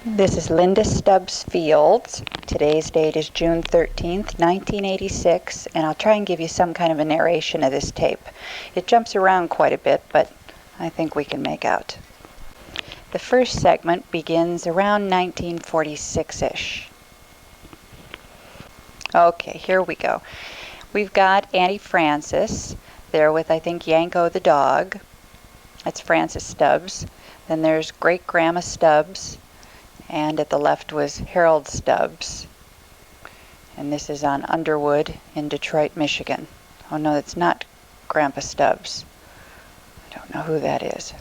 This is Linda Stubbs Fields. Today's date is June 13th, 1986, and I'll try and give you some kind of a narration of this tape. It jumps around quite a bit, but I think we can make out. The first segment begins around 1946-ish. Okay, here we go. We've got Auntie Frances there with, I think, Yanko the dog. That's Frances Stubbs. Then there's Great Grandma Stubbs. And at the left was Harold Stubbs. And this is on Underwood in Detroit, Michigan. Oh no, that's not Grandpa Stubbs. I don't know who that is.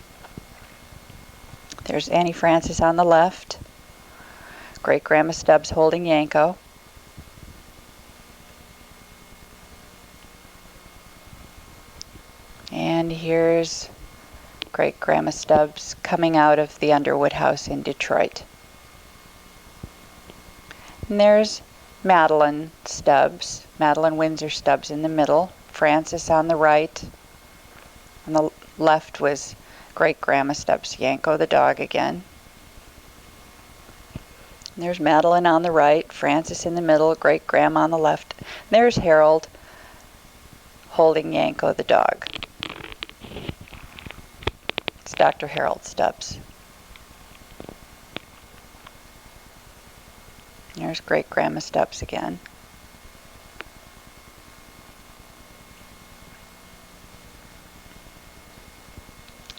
There's Auntie Frances on the left. Great Grandma Stubbs holding Yanko. And here's Great Grandma Stubbs coming out of the Underwood house in Detroit. And there's Madeline Stubbs, Madeline Windsor Stubbs in the middle, Frances on the right. On the left was Great Grandma Stubbs, Yanko the dog again. And there's Madeline on the right, Frances in the middle, Great Grandma on the left. And there's Harold holding Yanko the dog. It's Dr. Harold Stubbs. There's Great Grandma Stubbs again.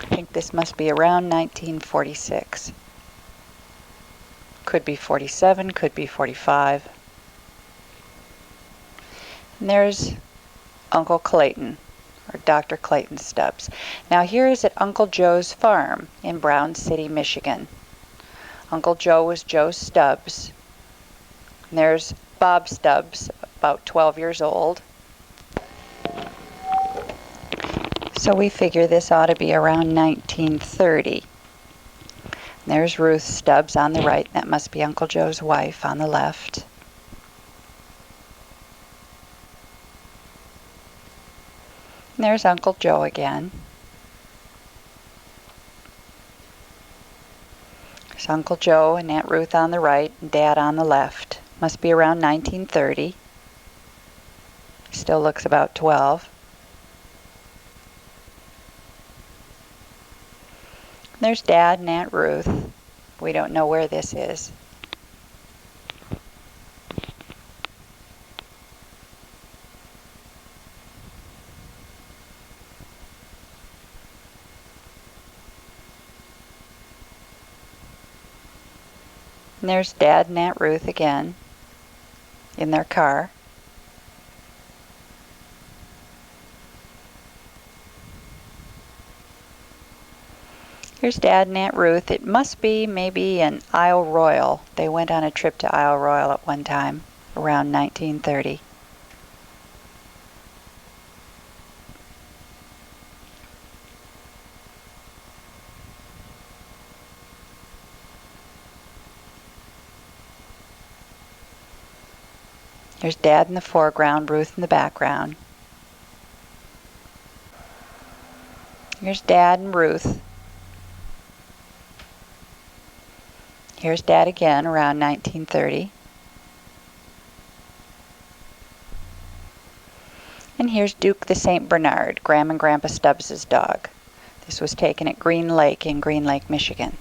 I think this must be around 1946. Could be 47, could be 45. And there's Uncle Clayton, or Dr. Clayton Stubbs. Now here is at Uncle Joe's farm in Brown City, Michigan. Uncle Joe was Joe Stubbs. And there's Bob Stubbs, about 12 years old. So we figure this ought to be around 1930. And there's Ruth Stubbs on the right. That must be Uncle Joe's wife on the left. And there's Uncle Joe again. There's Uncle Joe and Aunt Ruth on the right and Dad on the left. Must be around 1930. Still looks about 12. There's Dad and Aunt Ruth. We don't know where this is. And there's Dad and Aunt Ruth again in their car. Here's Dad and Aunt Ruth. It must be maybe an Isle Royal. They went on a trip to Isle Royal at one time, around 1930. There's Dad in the foreground, Ruth in the background. Here's Dad and Ruth. Here's Dad again, around 1930. And here's Duke the St. Bernard, Grandma and Grandpa Stubbs' dog. This was taken at Green Lake in Green Lake, Michigan.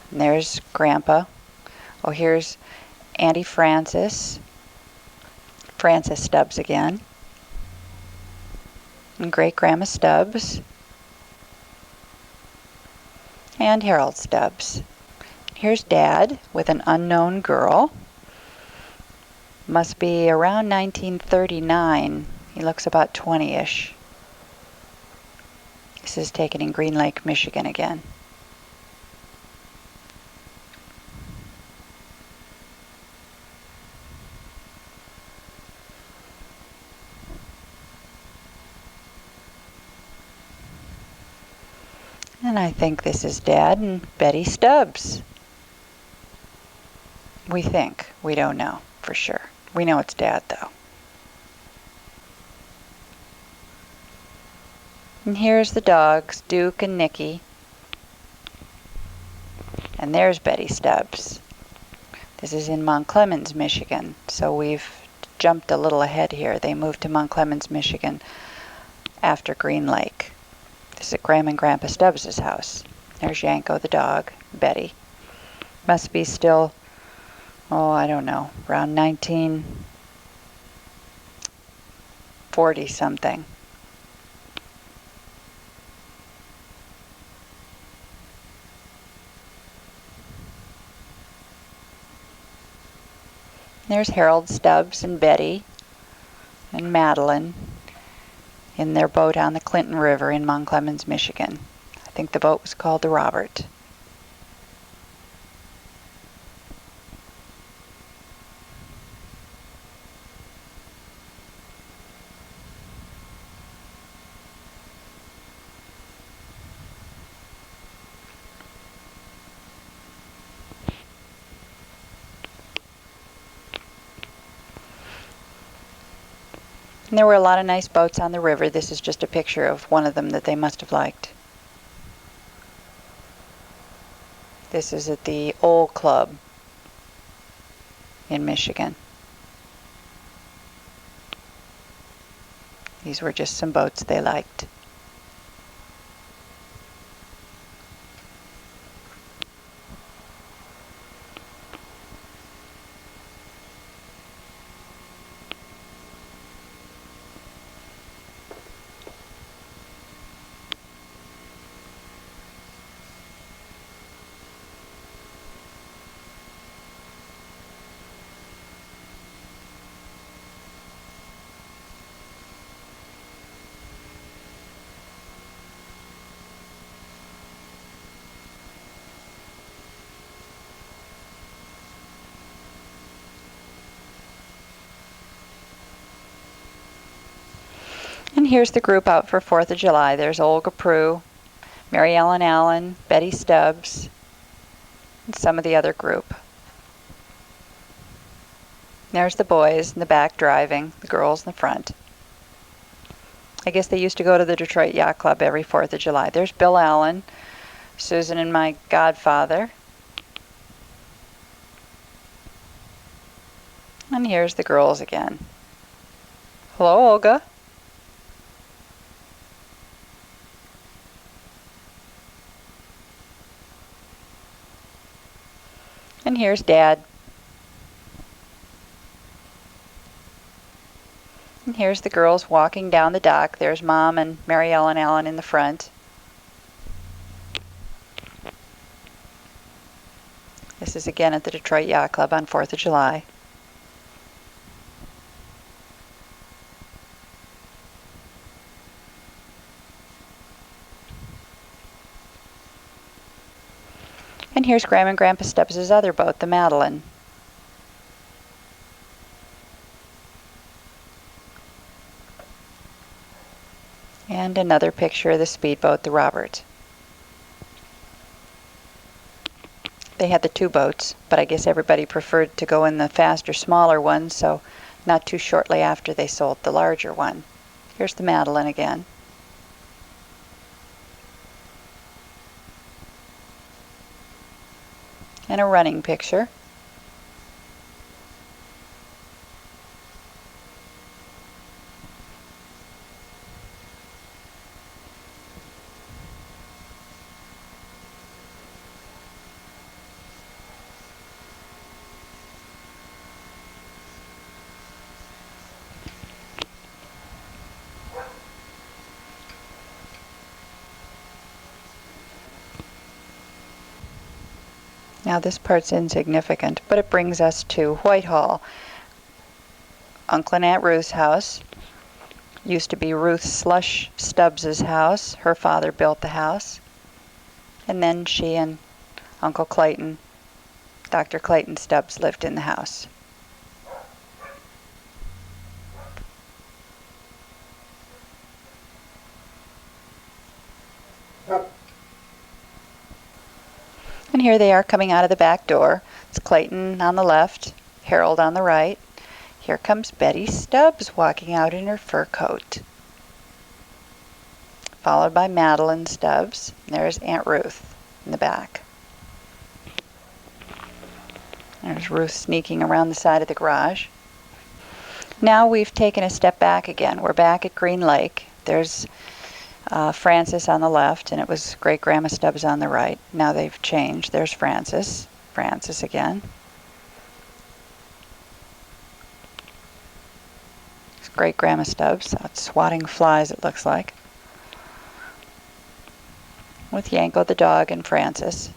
And there's Grandpa. Oh, here's Auntie Frances. Frances Stubbs again. And Great Grandma Stubbs. And Harold Stubbs. Here's Dad with an unknown girl. Must be around 1939. He looks about 20-ish. This is taken in Green Lake, Michigan again. And I think this is Dad and Betty Stubbs. We think. We don't know for sure. We know it's Dad, though. And here's the dogs, Duke and Nicky. And there's Betty Stubbs. This is in Mount Clemens, Michigan. So we've jumped a little ahead here. They moved to Mount Clemens, Michigan after Green Lake. This is at Graham and Grandpa Stubbs' house. There's Yanko the dog, Betty. Must be still, oh, I don't know, around 1940 something. There's Harold Stubbs and Betty and Madeline in their boat on the Clinton River in Mount Clemens, Michigan. I think the boat was called the Robert. And there were a lot of nice boats on the river. This is just a picture of one of them that they must have liked. This is at the Old Club in Michigan. These were just some boats they liked. And here's the group out for 4th of July. There's Olga Prue, Mary Ellen Allen, Betty Stubbs, and some of the other group. There's the boys in the back driving, the girls in the front. I guess they used to go to the Detroit Yacht Club every 4th of July. There's Bill Allen, Susan and my godfather. And here's the girls again. Hello, Olga. And here's Dad. And here's the girls walking down the dock. There's Mom and Mary Ellen Allen in the front. This is again at the Detroit Yacht Club on 4th of July. And here's Graham and Grandpa Stubbs' other boat, the Madeline. And another picture of the speedboat, the Robert. They had the two boats, but I guess everybody preferred to go in the faster, smaller one, so not too shortly after they sold the larger one. Here's the Madeline again. And a running picture. Now this part's insignificant, but it brings us to Whitehall. Uncle and Aunt Ruth's house. Used to be Ruth Slush Stubbs' house. Her father built the house. And then she and Uncle Clayton, Dr. Clayton Stubbs, lived in the house. And here they are coming out of the back door. It's Clayton on the left, Harold on the right. Here comes Betty Stubbs walking out in her fur coat, followed by Madeline Stubbs. And there's Aunt Ruth in the back. There's Ruth sneaking around the side of the garage. Now we've taken a step back again. We're back at Green Lake. There's Frances on the left, and it was Great-Grandma Stubbs on the right. Now they've changed. There's Frances. Frances again. It's Great-Grandma Stubbs out swatting flies, it looks like, with Yanko the dog and Frances.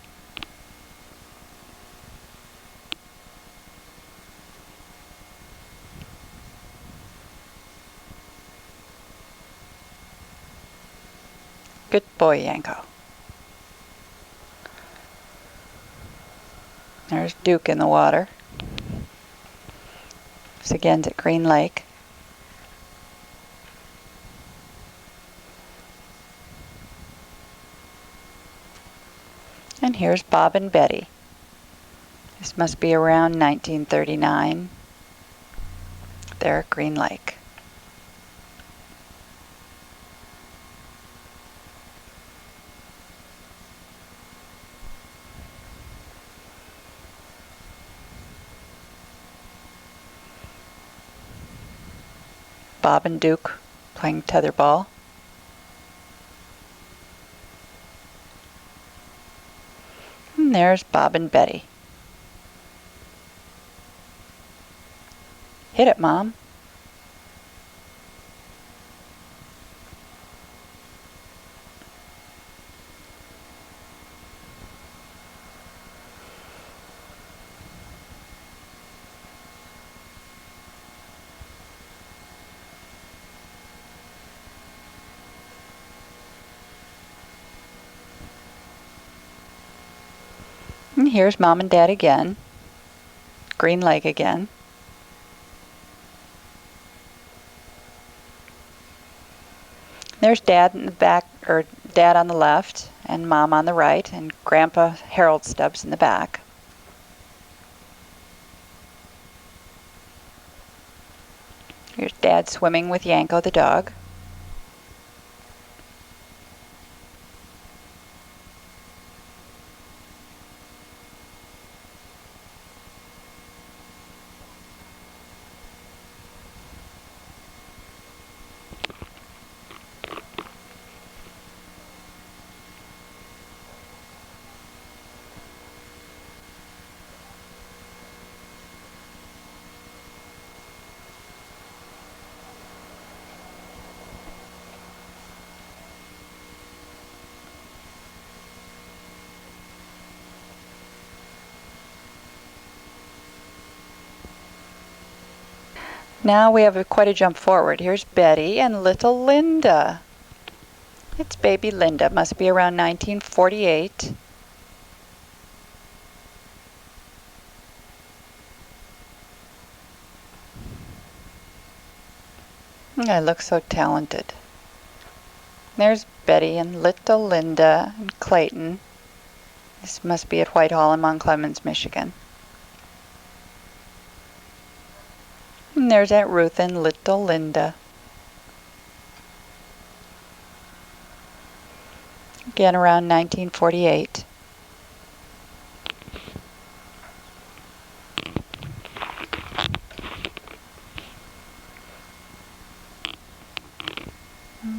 Good boy, Yanko. There's Duke in the water. This again's at Green Lake. And here's Bob and Betty. This must be around 1939. They're at Green Lake. Bob and Duke playing tetherball. And there's Bob and Betty. Hit it, Mom. And here's Mom and Dad again. Green Lake again. There's Dad in the back, or Dad on the left, and Mom on the right, and Grandpa Harold Stubbs in the back. Here's Dad swimming with Yanko the dog. Now we have quite a jump forward. Here's Betty and little Linda. It's baby Linda. Must be around 1948. I look so talented. There's Betty and little Linda and Clayton. This must be at Whitehall in Mount Clemens, Michigan. And there's Aunt Ruth and little Linda. Again around 1948.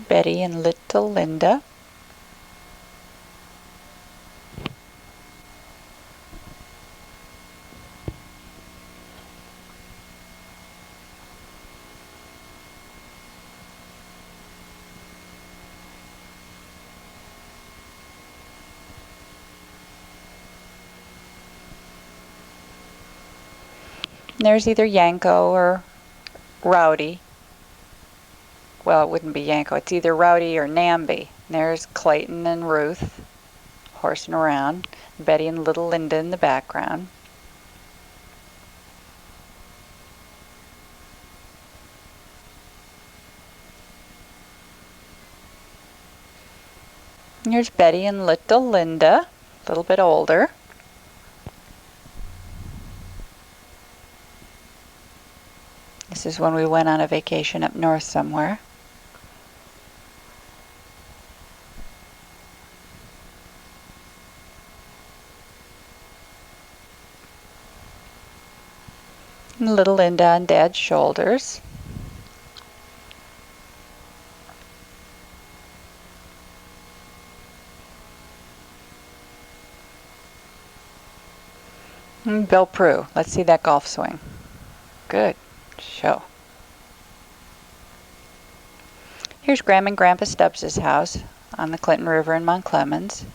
Betty and little Linda. There's either Yanko or Rowdy. Well, it wouldn't be Yanko. It's either Rowdy or Namby. There's Clayton and Ruth horsing around. Betty and little Linda in the background. And here's Betty and little Linda, a little bit older. This is when we went on a vacation up north somewhere. And little Linda on Dad's shoulders. And Bill Prue. Let's see that golf swing. Good show. Here's Grandma and Grandpa Stubbs' house on the Clinton River in Mount Clemens.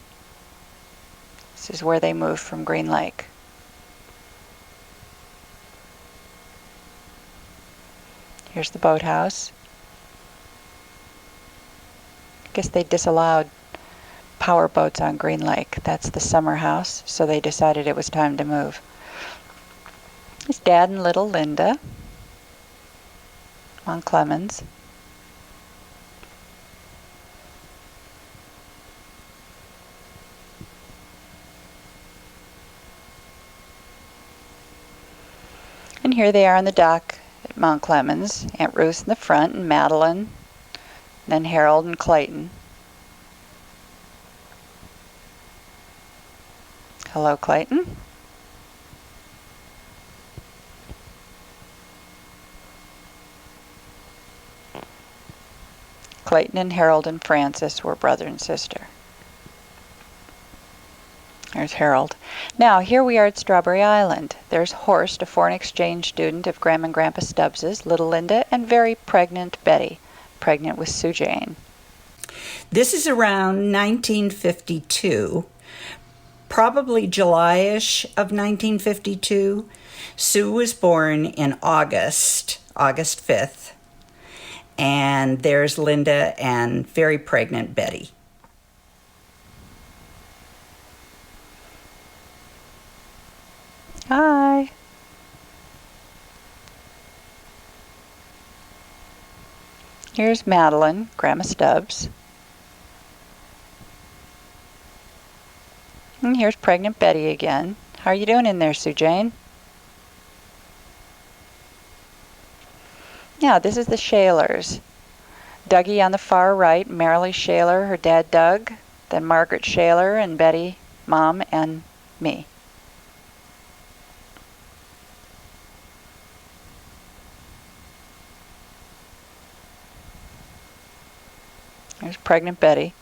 This is where they moved from Green Lake. Here's the boathouse. I guess they disallowed power boats on Green Lake. That's the summer house, so they decided it was time to move. Here's Dad and little Linda on Clemens. And here they are on the dock at Mount Clemens. Aunt Ruth in the front and Madeline, and then Harold and Clayton. Hello, Clayton. Clayton and Harold and Frances were brother and sister. There's Harold. Now, here we are at Strawberry Island. There's Horst, a foreign exchange student of Grandma and Grandpa Stubbs's, little Linda, and very pregnant Betty, pregnant with Sue Jane. This is around 1952, probably July-ish of 1952. Sue was born in August 5th. And there's Linda and very pregnant Betty. Hi. Here's Madeline, Grandma Stubbs. And here's pregnant Betty again. How are you doing in there, Sue Jane? Now, this is the Shalers. Dougie on the far right, Marilee Shaler, her dad Doug, then Margaret Shaler and Betty, Mom, and me. Here's pregnant Betty.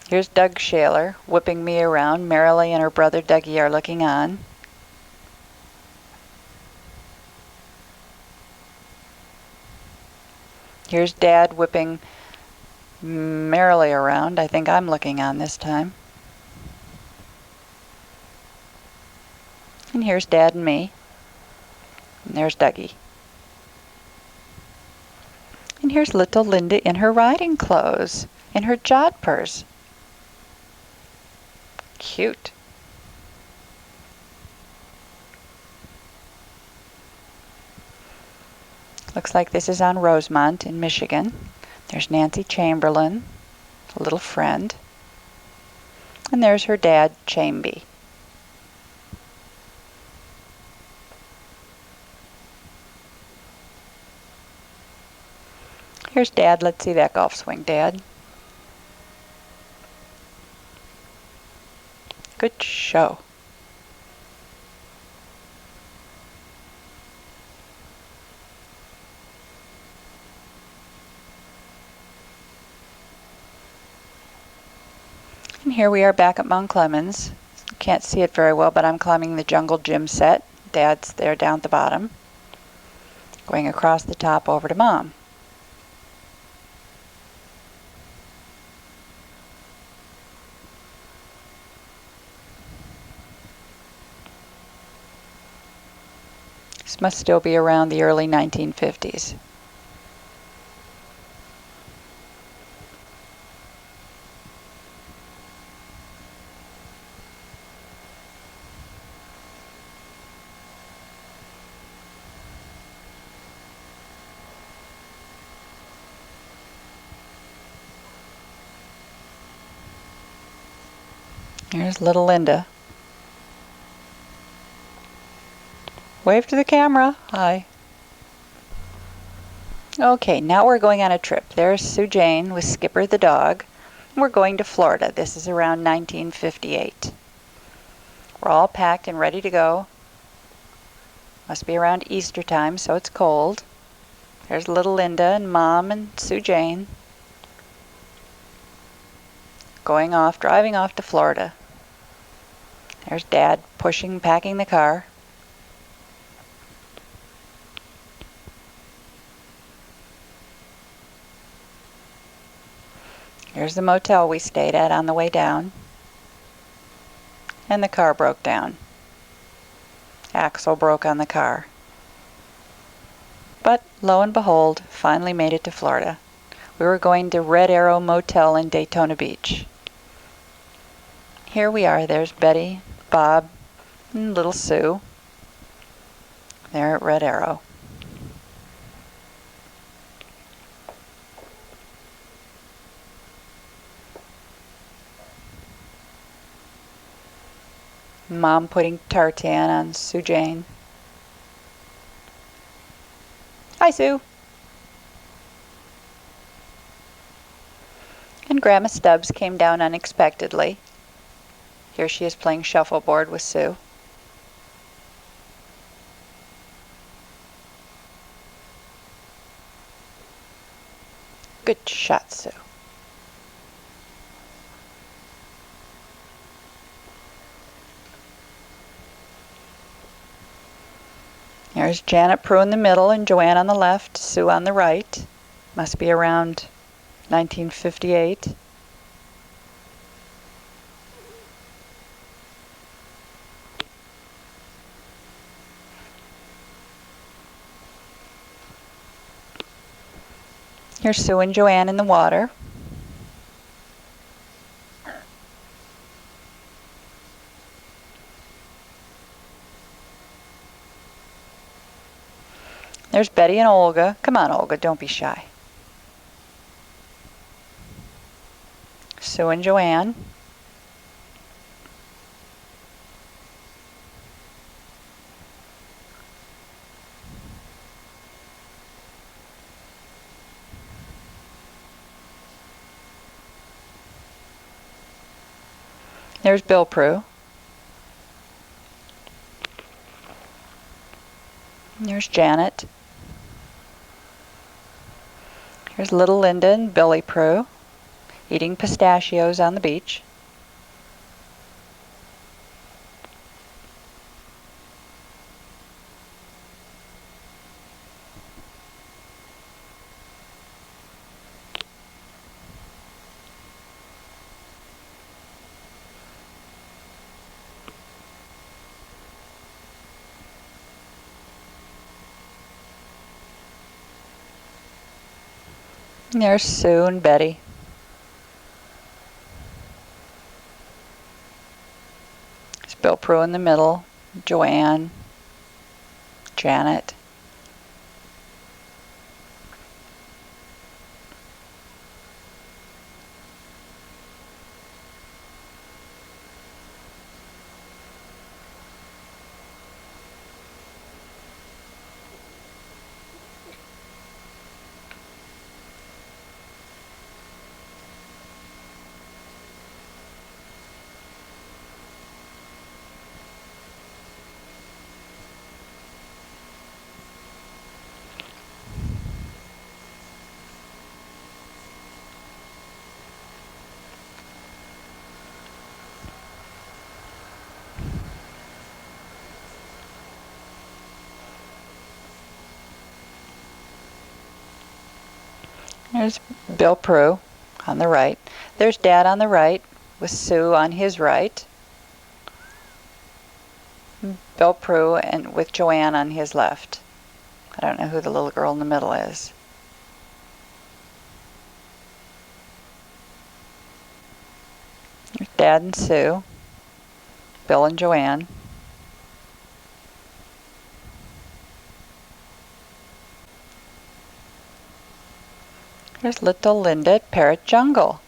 Here's Doug Shaler whipping me around. Marilee and her brother Dougie are looking on. Here's Dad whipping Marilee around. I think I'm looking on this time. And here's Dad and me. And there's Dougie. And here's little Linda in her riding clothes, in her jodhpurs. Cute. Looks like this is on Rosemont in Michigan. There's Nancy Chamberlain, a little friend. And there's her dad, Chamby. Here's Dad. Let's see that golf swing, Dad. Good show. And here we are back at Mount Clemens. Can't see it very well, but I'm climbing the jungle gym set. Dad's there down at the bottom. Going across the top over to Mom. This must still be around the early 1950s. Here's little Linda. Wave to the camera. Hi. Okay, now we're going on a trip. There's Sue Jane with Skipper the dog. We're going to Florida. This is around 1958. We're all packed and ready to go. Must be around Easter time, so it's cold. There's little Linda and Mom and Sue Jane driving off to Florida. There's Dad packing the car. Here's the motel we stayed at on the way down. And the car broke down. Axle broke on the car. But lo and behold, finally made it to Florida. We were going to Red Arrow Motel in Daytona Beach. Here we are. There's Betty, Bob, and little Sue. They're at Red Arrow. Mom putting tartan on Sue Jane. Hi, Sue. And Grandma Stubbs came down unexpectedly. Here she is playing shuffleboard with Sue. Good shot, Sue. There's Janet Prue in the middle and Joanne on the left, Sue on the right. Must be around 1958. Here's Sue and Joanne in the water. There's Betty and Olga. Come on, Olga, don't be shy. Sue and Joanne. There's Bill Prue. There's Janet. Here's little Linda and Billy Prue eating pistachios on the beach. And there's Sue and Betty. There's Bill Prue in the middle, Joanne, Janet. There's Bill Prue on the right. There's Dad on the right with Sue on his right. Bill Prue and with Joanne on his left. I don't know who the little girl in the middle is. There's Dad and Sue. Bill and Joanne. There's little Linda at Parrot Jungle.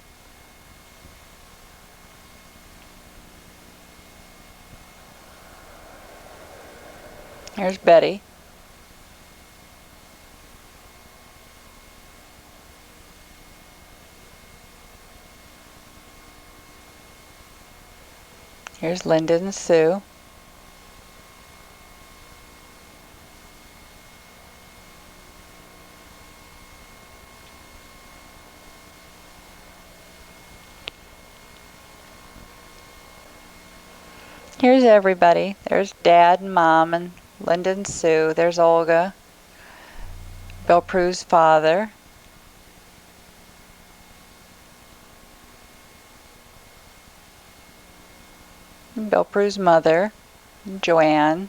Here's Betty. Here's Linda and Sue. Here's everybody. There's Dad and Mom and Linda and Sue. There's Olga, Bill Prue's father. And Bill Prue's mother, Joanne.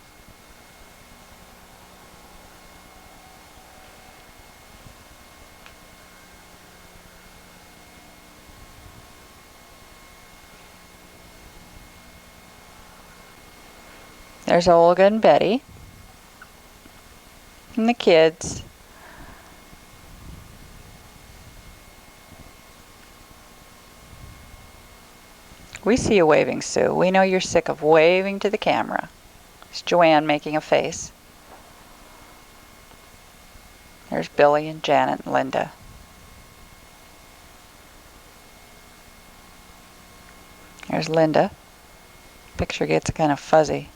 There's Olga and Betty. And the kids. We see you waving, Sue. We know you're sick of waving to the camera. It's Joanne making a face. There's Billy and Janet and Linda. There's Linda. Picture gets kind of fuzzy.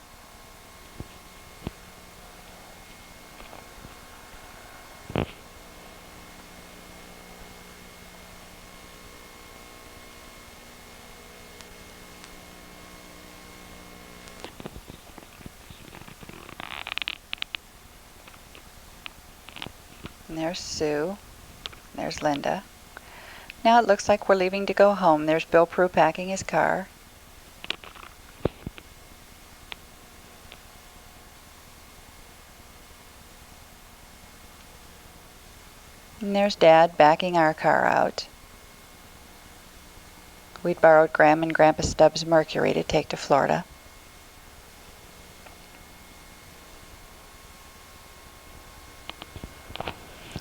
And there's Sue. There's Linda. Now it looks like we're leaving to go home. There's Bill Prue packing his car. And there's Dad backing our car out. We'd borrowed Graham and Grandpa Stubbs' Mercury to take to Florida.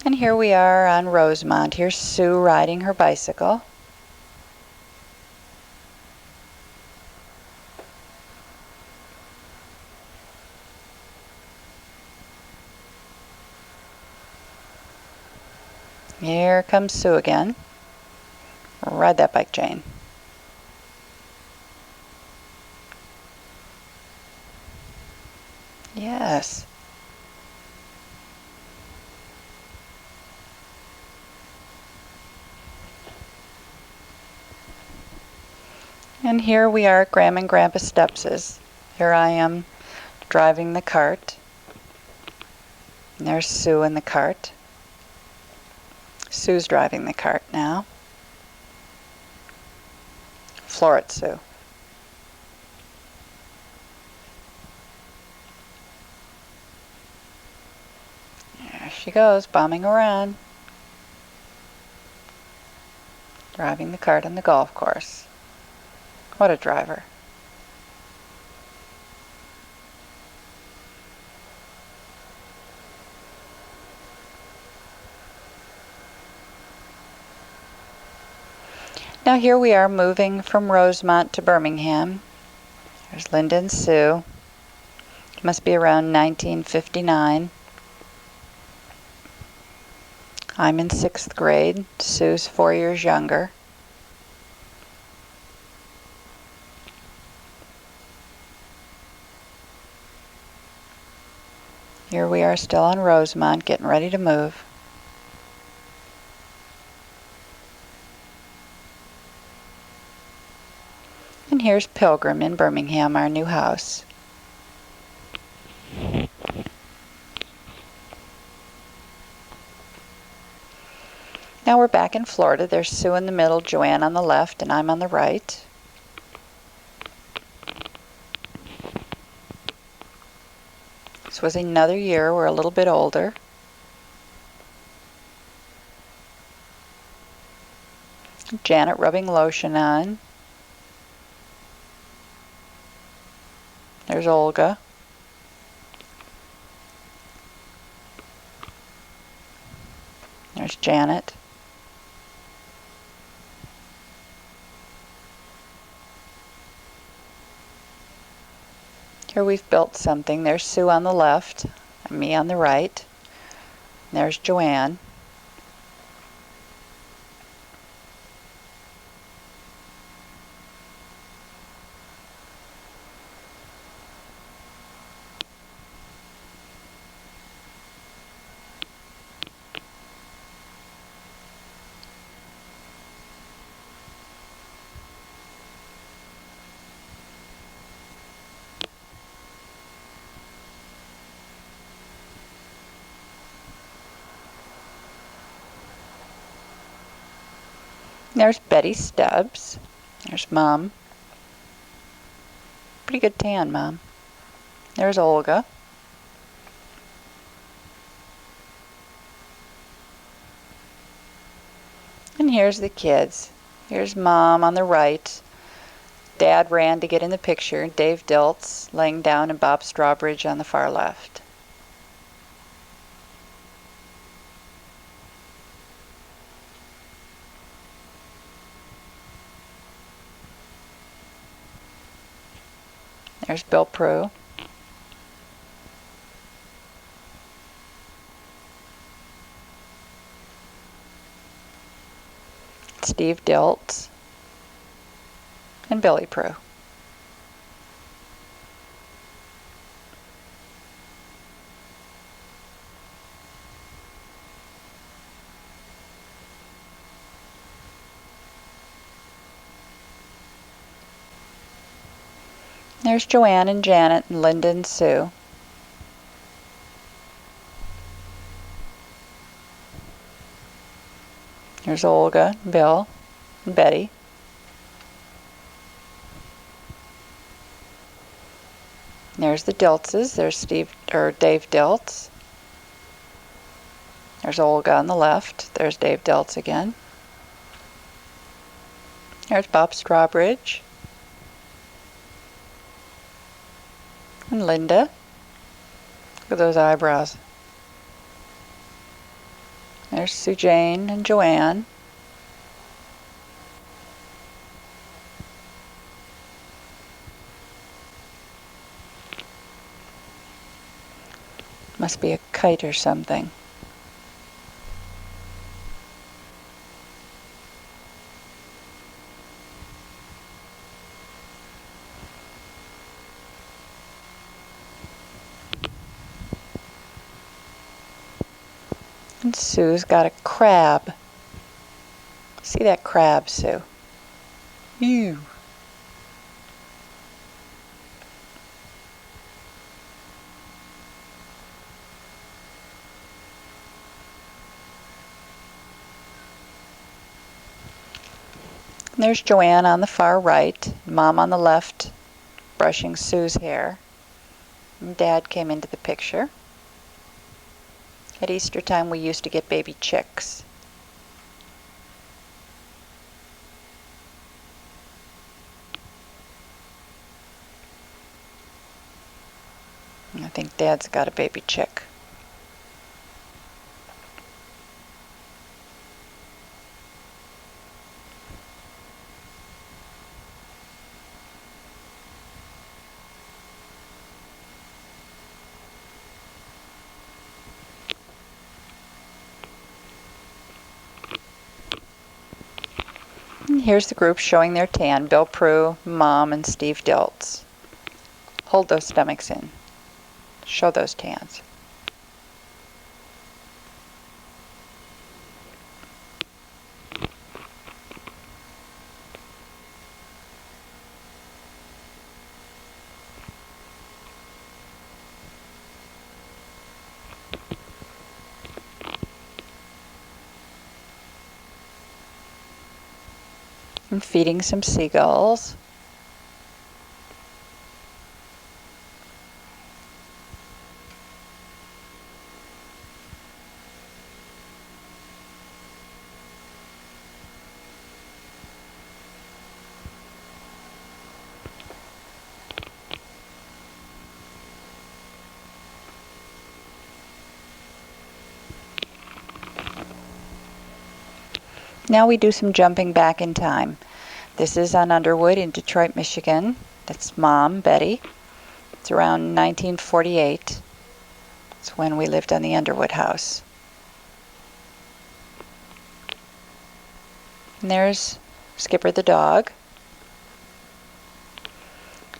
And here we are on Rosemont. Here's Sue riding her bicycle. Here comes Sue again. Ride that bike, Jane. Yes. And here we are at Graham and Grandpa Stubbs's. Here I am driving the cart. And there's Sue in the cart. Sue's driving the cart now. Floor it, Sue. There she goes, bombing around. Driving the cart on the golf course. What a driver. Now here we are moving from Rosemont to Birmingham. There's Linda and Sue. It must be around 1959. I'm in 6th grade. Sue's 4 years younger. Here we are still on Rosemont, getting ready to move. And here's Pilgrim in Birmingham, our new house. Now we're back in Florida. There's Sue in the middle, Joanne on the left, and I'm on the right. This was another year. We're a little bit older. Janet rubbing lotion on. There's Olga. There's Janet. Here we've built something. There's Sue on the left, and me on the right. And there's Joanne. There's Betty Stubbs. There's Mom. Pretty good tan, Mom. There's Olga. And here's the kids. Here's Mom on the right. Dad ran to get in the picture. Dave Diltz laying down and Bob Strawbridge on the far left. There's Bill Prue. Steve Diltz. And Billy Prue. There's Joanne and Janet and Linda and Sue. There's Olga, Bill, and Betty. There's the Diltzes. There's Dave Diltz. There's Olga on the left. There's Dave Diltz again. There's Bob Strawbridge. And Linda. Look at those eyebrows. There's Sue Jane and Joanne. Must be a kite or something. And Sue's got a crab. See that crab, Sue? Ew. There's Joanne on the far right, Mom on the left, brushing Sue's hair. And Dad came into the picture. At Easter time, we used to get baby chicks. I think Dad's got a baby chick. And here's the group showing their tan. Bill Prue, Mom, and Steve Diltz. Hold those stomachs in. Show those tans. I'm feeding some seagulls. Now we do some jumping back in time. This is on Underwood in Detroit, Michigan. That's Mom, Betty. It's around 1948. It's when we lived on the Underwood house. And there's Skipper the dog.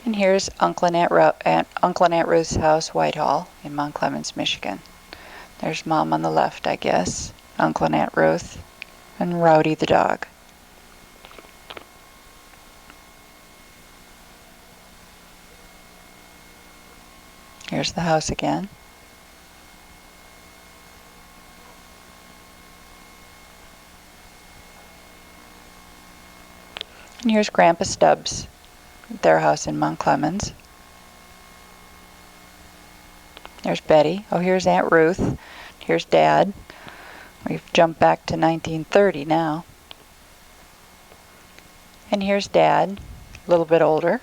And here's Uncle and Aunt Ruth's house, Whitehall, in Mount Clemens, Michigan. There's Mom on the left, I guess. Uncle and Aunt Ruth. And Rowdy the dog. Here's the house again. And here's Grandpa Stubbs, their house in Mount Clemens. There's Betty. Oh, here's Aunt Ruth. Here's Dad. We've jumped back to 1930 now. And here's Dad, a little bit older,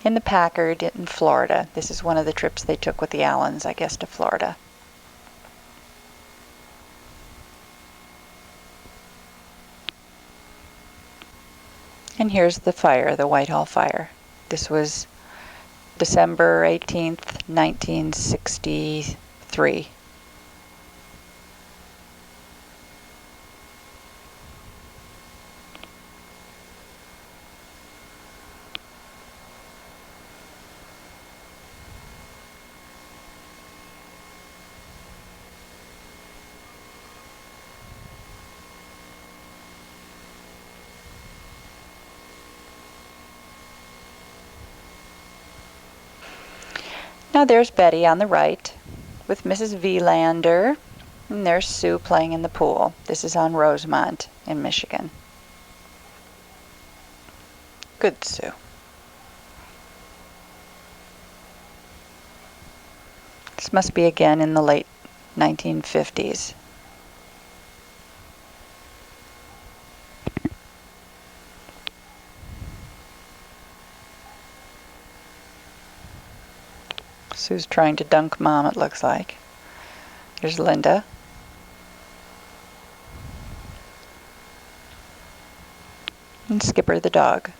in the Packard in Florida. This is one of the trips they took with the Allens, I guess, to Florida. And here's the fire, the Whitehall fire. This was December 18th, 1963. Now there's Betty on the right with Mrs. Vielander, and there's Sue playing in the pool. This is on Rosemont in Michigan. Good Sue. This must be again in the late 1950s. Sue's trying to dunk Mom, it looks like. There's Linda. And Skipper the dog.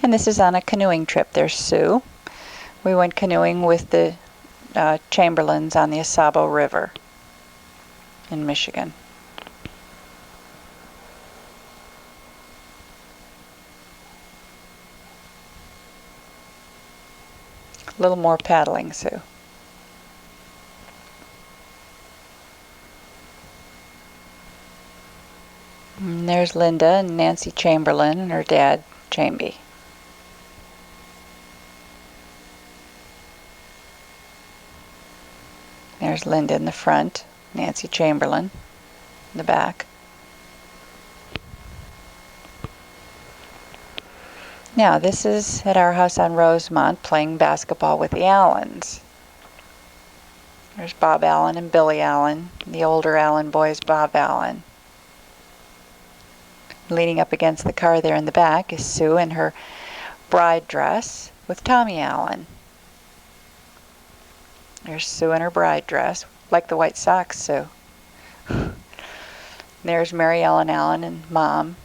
And this is on a canoeing trip. There's Sue. We went canoeing with the Chamberlains on the Asabo River in Michigan. A little more paddling, Sue. And there's Linda and Nancy Chamberlain and her dad, Chamby. There's Linda in the front, Nancy Chamberlain in the back. Now, this is at our house on Rosemont playing basketball with the Allens. There's Bob Allen and Billy Allen, the older Allen boys, Bob Allen. Leaning up against the car there in the back is Sue in her bride dress with Tommy Allen. There's Sue in her bride dress, like the White Sox, Sue. There's Mary Ellen Allen and Mom